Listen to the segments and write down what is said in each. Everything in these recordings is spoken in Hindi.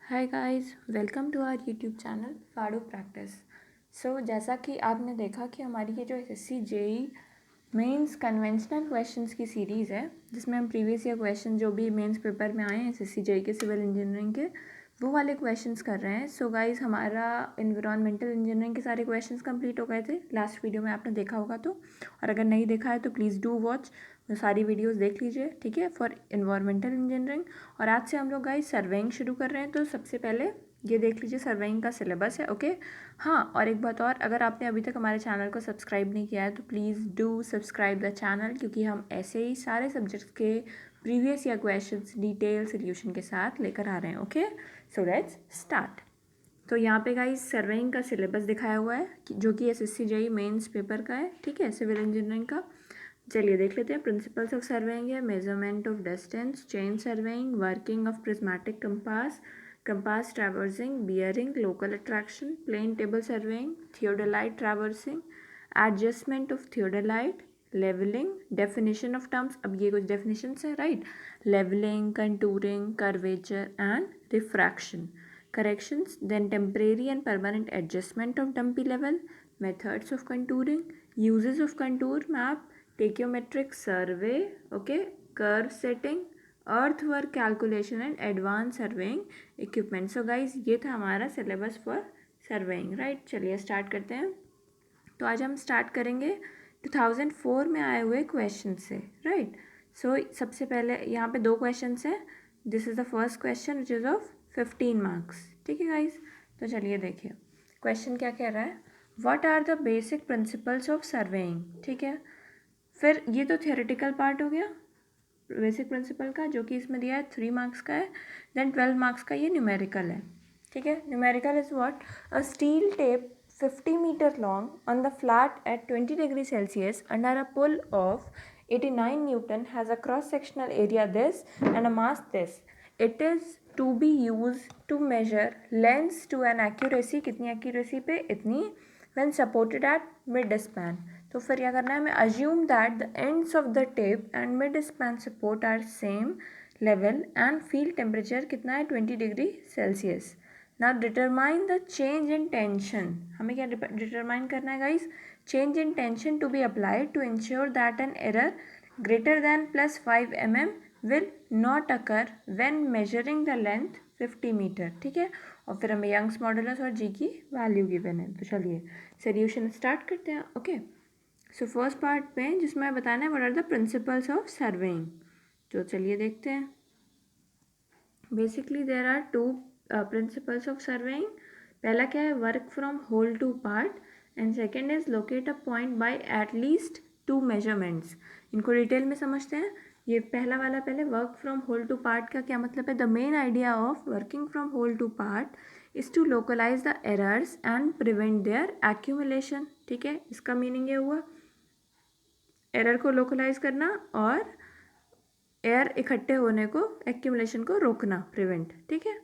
Hi guys, welcome to our YouTube channel Fadu practice. जैसा कि आपने देखा कि हमारी ये जो SSC JE mains conventional questions की सीरीज़ है, जिसमें हम प्रीवियस ईयर क्वेश्चन जो भी मेंस पेपर में आए हैं एसएससी जेई के सिविल इंजीनियरिंग के, वो वाले क्वेश्चंस कर रहे हैं। सो गाइस, हमारा एनवायरमेंटल इंजीनियरिंग के सारे क्वेश्चंस कंप्लीट हो गए थे लास्ट वीडियो में, आपने देखा होगा तो। और अगर नहीं देखा है तो प्लीज़ डू वॉच, सारी वीडियोस देख लीजिए, ठीक है, फॉर एनवायरमेंटल इंजीनियरिंग। और आज से हम लोग गाइस सर्वेइंग शुरू कर रहे हैं, तो सबसे पहले ये देख लीजिए सर्वेइंग का सिलेबस है। ओके, हाँ, और एक बात और, अगर आपने अभी तक हमारे चैनल को सब्सक्राइब नहीं किया है तो please do subscribe the channel, क्योंकि हम ऐसे ही सारे सब्जेक्ट्स के previous year questions detail solution के साथ लेकर आ रहे हैं। Okay, so let's start. तो यहाँ पे गाइस सर्वेइंग का सिलेबस दिखाया हुआ है जो कि एसएससी जेई मेंस पेपर का है, ठीक है, सिविल इंजीनियरिंग का। चलिए देख लेते हैं। प्रिंसिपल्स ऑफ सर्वेइंग है measurement of distance, chain surveying, working of prismatic compass, compass traversing, bearing, local attraction, plane table surveying, theodolite traversing, adjustment of theodolite, levelling, definition of terms. अब ये कुछ डेफिनेशंस है, right. Levelling, contouring, curvature and refraction, corrections, then temporary and permanent adjustment of dumpy level, methods of contouring, uses of contour map, tachyometric survey, okay, curve setting, earthwork calculation and advanced surveying equipment. So guys, ये था हमारा syllabus for surveying, right। चलिए स्टार्ट करते हैं। तो आज हम स्टार्ट करेंगे 2004 में आए हुए क्वेश्चन से, राइट। सबसे पहले यहाँ पे दो क्वेश्चन हैं। This is the first question which is of 15 marks, ठीक है गाइज। तो चलिए देखिए क्वेश्चन क्या कह रहा है। What are the basic principles of surveying, ठीक है। फिर ये तो थियोरेटिकल पार्ट हो गया बेसिक प्रिंसिपल का, जो कि इसमें दिया है 3 मार्क्स का है। देन 12 मार्क्स का ये न्यूमेरिकल है, ठीक है। Numerical is what, a steel tape 50 meter long on the flat at 20 degrees Celsius under a pull of 89 Newton has a cross sectional area this and a mass this. It is to be used to measure lengths to an accuracy, कितनी accuracy पे, इतनी, when supported at mid span. तो फिर क्या करना है हमें, assume that the ends of the tape and mid span support are same level and field temperature कितना है 20 degree Celsius. Now determine the change in tension. हमें क्या determine करना है guys, change in tension to be applied to ensure that an error greater than plus 5 mm will not occur when measuring the length 50 metre, ठीक है। और फिर हमें यंग्स मॉडुलस और जी की वैल्यू गिवन है। तो चलिए सोल्यूशन स्टार्ट करते हैं। ओके, सो फर्स्ट पार्ट में जिसमें बताना है what are the principles of surveying, तो चलिए देखते हैं। Basically there are two principles of surveying. पहला क्या है, work from whole to part, and second is locate a point by at least 2 measurements. इनको डिटेल में समझते हैं। ये पहला वाला पहले, work from whole to part का क्या मतलब है। The main idea of working from whole to part is to localise the errors and prevent there accumulation, ठीक है। इसका मीनिंग ये हुआ एरर को लोकलाइज करना और एयर इकट्ठे होने को, एक्यूमुलेशन को रोकना, प्रिवेंट, ठीक है।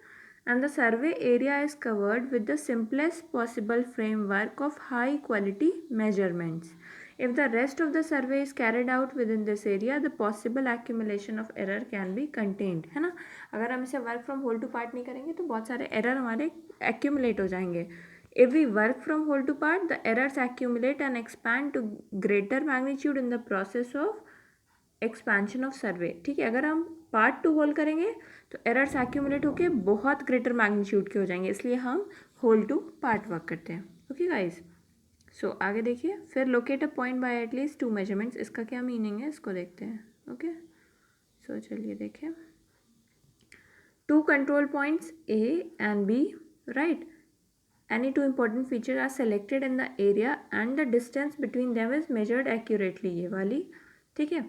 And the survey area is covered with the simplest possible framework of high quality measurements. If the rest of the survey is carried out within this area the possible accumulation of error can be contained, है ना। अगर हम इसे work from whole to part नहीं करेंगे तो बहुत सारे एरर हमारे एक्यूमुलेट हो जाएंगे। If we work from whole to part, the errors accumulate and expand to greater magnitude in the process of expansion of सर्वे, ठीक है। अगर हम पार्ट टू होल करेंगे तो एरर्स एक्यूमुलेट होकर बहुत ग्रेटर मैग्नीट्यूड के हो जाएंगे, इसलिए हम होल टू पार्ट वर्क करते हैं। ओके गाइज, सो आगे देखिए। फिर locate a point bye at least 2 measurements, इसका क्या मीनिंग है इसको देखते हैं। ओके, सो चलिए देखिए। 2 control points A and B, right. Any 2 important features are selected in the area and the distance between them is measured accurately, ये वाली, ठीक है।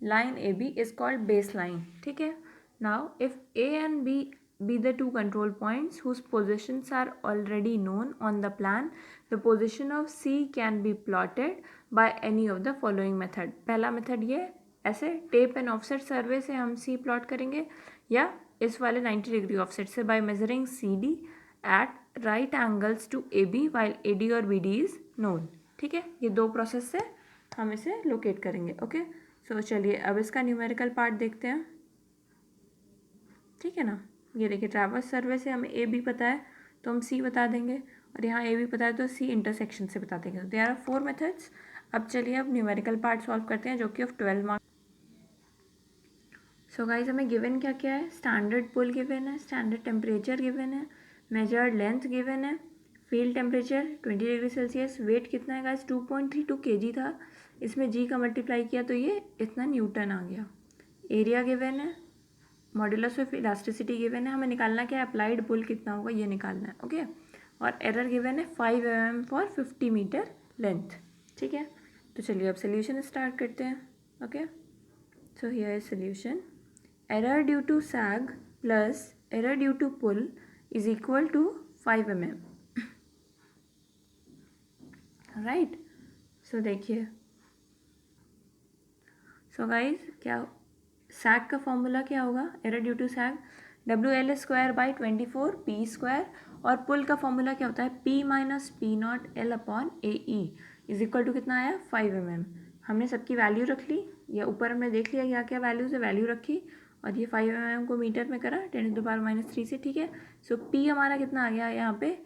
line AB is called baseline, ठीक है। Now if A and B be the 2 control points whose positions are already known on the plan, the position of C can be plotted by any of the following method. पहला मेथड ये, ऐसे टेप एंड ऑफसेट सर्वे से हम C प्लॉट करेंगे, या इस वाले 90 डिग्री ऑफसेट से by measuring CD at right angles to AB while AD और BD is known, ठीक है। ये 2 प्रोसेस से हम इसे लोकेट करेंगे। ओके, सो चलिए अब इसका न्यूमेरिकल पार्ट देखते हैं, ठीक है ना। ये देखिए ट्रैवर्स सर्वे से हमें ए बी पता है तो हम सी बता देंगे, और यहाँ ए बी पता है तो सी इंटरसेक्शन से बता देंगे। There are 4 methods. अब चलिए अब न्यूमेरिकल पार्ट सॉल्व करते हैं जो कि ऑफ 12 मार्क्स। सो गाइज हमें गिवन क्या क्या है, स्टैंडर्ड पुल गिवन है, स्टैंडर्ड टेम्परेचर गिवन है, मेजर्ड लेंथ गिवन है, field temperature 20 degree Celsius, weight कितना है गाइज 2.32 kg था, इसमें जी का मल्टीप्लाई किया तो ये इतना न्यूटन आ गया। एरिया गिवन है, मॉड्यूलस ऑफ इलास्टिसिटी गिवन है, हमें निकालना क्या है, अप्लाइड पुल कितना होगा ये निकालना है, ओके। और एरर गिवन है 5 mm फॉर 50 मीटर लेंथ, ठीक है। तो चलिए अब सोल्यूशन स्टार्ट करते हैं, okay. So here is solution. Error due to sag plus error due to pull is equal to 5 mm. Right. सो देखिए, सो गाइज क्या सैग का फॉर्मूला क्या होगा, error due to sag WL²/24 P², और पुल का फॉर्मूला क्या होता है P-P0L/AE इज इक्वल टू कितना आया 5 mm। हमने सबकी वैल्यू रख ली, या ऊपर हमने देख लिया क्या क्या वैल्यूज है, वैल्यू रखी और ये 5 mm को मीटर में करा 10⁻³ से, ठीक है। सो P हमारा कितना आ गया यहाँ पे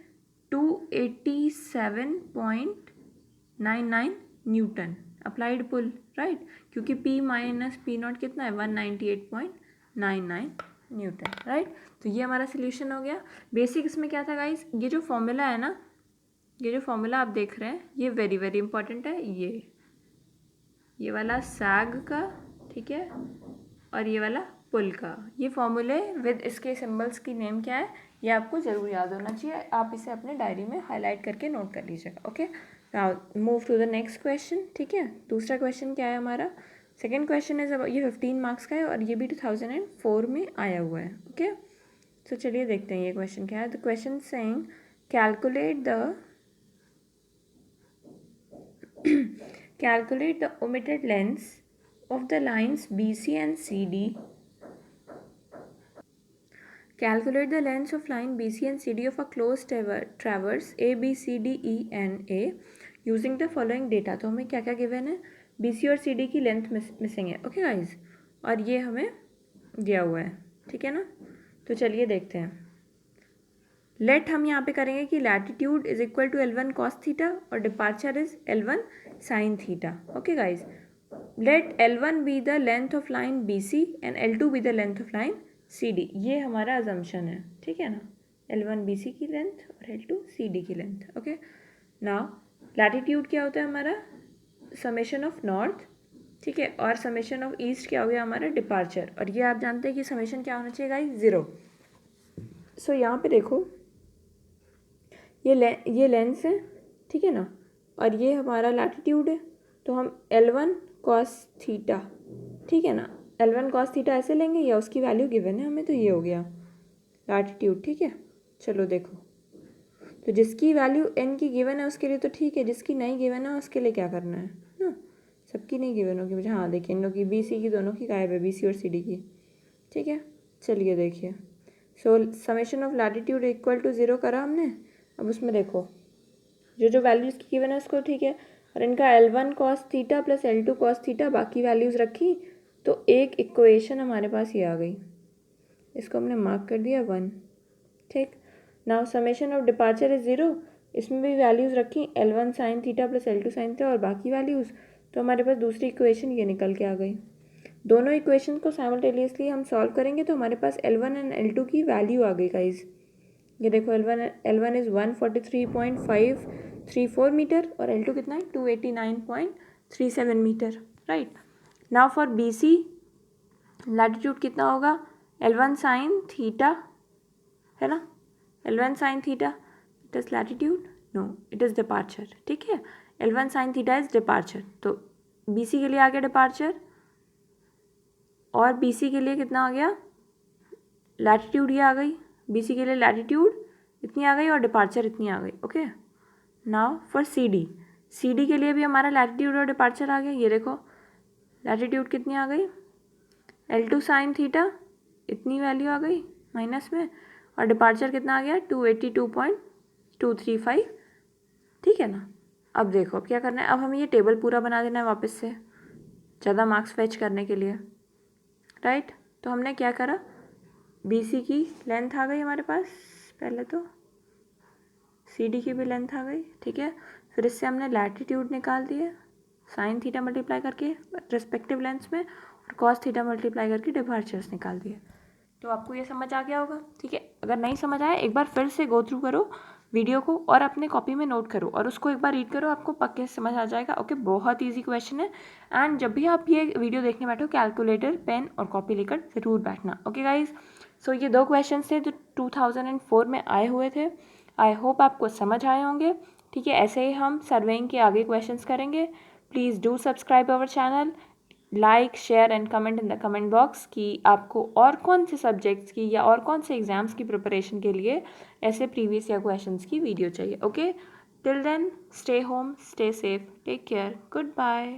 287.99 न्यूटन अप्लाइड पुल, राइट, क्योंकि P-P0 कितना है 198.99 न्यूटन, राइट। तो ये हमारा सोल्यूशन हो गया। बेसिक इसमें क्या था गाइस, ये जो फॉर्मूला है ना, ये जो फॉर्मूला आप देख रहे हैं ये वेरी वेरी इंपॉर्टेंट है, ये वाला सैग का, ठीक है, और ये वाला पुल का, ये फॉर्मूले विद इसके सिंबल्स की नेम क्या है ये आपको ज़रूर याद होना चाहिए, आप इसे अपने डायरी में हाईलाइट करके नोट कर लीजिएगा, okay. Now move to the next question, ठीक है। दूसरा क्वेश्चन क्या है हमारा, सेकेंड क्वेश्चन है, जब ये 15 मार्क्स का है और ये भी 2004 में आया हुआ है, ओके। तो चलिए देखते हैं ये क्वेश्चन क्या है। The question saying calculate the omitted lengths of the lines BC and CD. Calculate the lengths of line BC and CD of a closed traverse A, B, C, D, E and A using the following data। तो हमें क्या क्या गिवन है, BC और CD की लेंथ मिसिंग है, ओके गाइज, और ये हमें दिया हुआ है, ठीक है ना। तो चलिए देखते हैं। लेट हम यहाँ पे करेंगे कि latitude is equal to L1 cos theta और departure is L1 sin theta, okay guys. Let L1 be the length of line BC and L2 be the length of line CD, ये हमारा अजम्पशन है, ठीक है ना। L1 BC की लेंथ और L2 CD की लेंथ, ओके। नाउ लैटिट्यूड क्या होता है हमारा समेशन ऑफ नॉर्थ, ठीक है, और समेशन ऑफ ईस्ट क्या हो गया हमारा डिपार्चर, और ये आप जानते हैं कि समेशन क्या होना चाहिए गाइस 0। सो यहाँ पे देखो ये लेंस है, ठीक है ना, और ये हमारा लैटिट्यूड है, तो हम L1 cos थीटा, ठीक है ना, L1 cos थीटा ऐसे लेंगे, या उसकी वैल्यू गिवन है हमें, तो ये हो गया लैटिट्यूड, ठीक है। चलो देखो, तो जिसकी वैल्यू n की गिवन है उसके लिए तो ठीक है, जिसकी नहीं गिवन है उसके लिए क्या करना है ना, सबकी नहीं गिवन होगी मुझे, हाँ देखिए इन लोग की BC की दोनों की गायब है, BC और CD की, ठीक है। चलिए देखिए, so summation of latitude equal to 0 करा हमने, अब उसमें देखो जो वैल्यूज़ की गिवन है उसको, ठीक है, और इनका L1 cos theta plus L2 cos theta बाकी वैल्यूज़ रखी, तो एक इक्वेशन हमारे पास ये आ गई, इसको हमने मार्क कर दिया 1, ठीक। Now summation of departure is 0, इसमें भी वैल्यूज़ रखी L1 sin theta plus L2 sin theta और बाकी वैल्यूज़, तो हमारे पास दूसरी इक्वेशन ये निकल के आ गई। दोनों इक्वेशन को साइमल्टेनियसली हम सॉल्व करेंगे तो हमारे पास L1 एंड L2 की वैल्यू आ गई गाइज, ये देखो L1 इज़ 143.534 मीटर और L2 कितना है 289.37 metre, right. Now for BC latitude कितना होगा L1 sin थीटा, है ना, L1 sin theta it is latitude, no it is departure, ठीक है। L1 sin theta is departure, तो BC के लिए आ गया डिपार्चर, और BC के लिए कितना आ गया लैटिट्यूड, ये आ गई BC के लिए लैटिट्यूड इतनी आ गई और डिपार्चर इतनी आ गई, ओके। नाउ फॉर CD के लिए भी हमारा लैटिट्यूड और डिपार्चर आ गया, ये देखो लैटिट्यूड कितनी आ गई L2 sin थीटा इतनी वैल्यू आ गई माइनस में, और डिपार्चर कितना आ गया 282.235, ठीक है ना। अब देखो अब क्या करना है, अब हमें ये टेबल पूरा बना देना है वापस से ज़्यादा मार्क्स फेच करने के लिए, राइट। तो हमने क्या करा, BC की लेंथ आ गई हमारे पास, पहले तो CD की भी लेंथ आ गई, ठीक है। फिर इससे हमने लैटिट्यूड निकाल दिए साइन थीटा मल्टीप्लाई करके रिस्पेक्टिव लेंथ्स में, और कॉस थीटा मल्टीप्लाई करके डिपार्चर्स निकाल दिए। तो आपको ये समझ आ गया होगा, ठीक है। अगर नहीं समझ आया एक बार फिर से गो थ्रू करो वीडियो को और अपने कॉपी में नोट करो और उसको एक बार रीड करो, आपको पक्के से समझ आ जाएगा। ओके, बहुत इजी क्वेश्चन है। एंड जब भी आप ये वीडियो देखने बैठो कैलकुलेटर पेन और कॉपी लेकर ज़रूर बैठना। ओके गाइज, सो ये 2 क्वेश्चन थे जो 2004 में आए हुए थे। आई होप आपको समझ आए होंगे, ठीक है। ऐसे ही हम सर्वेइंग के आगे क्वेश्चंस करेंगे। Please do subscribe our channel, like share and comment in the comment box कि आपको और कौन से सब्जेक्ट्स की या और कौन से एग्जाम्स की प्रिपरेशन के लिए ऐसे प्रीवियस या क्वेश्चंस की वीडियो चाहिए। Okay, till then stay home, stay safe, take care, good bye.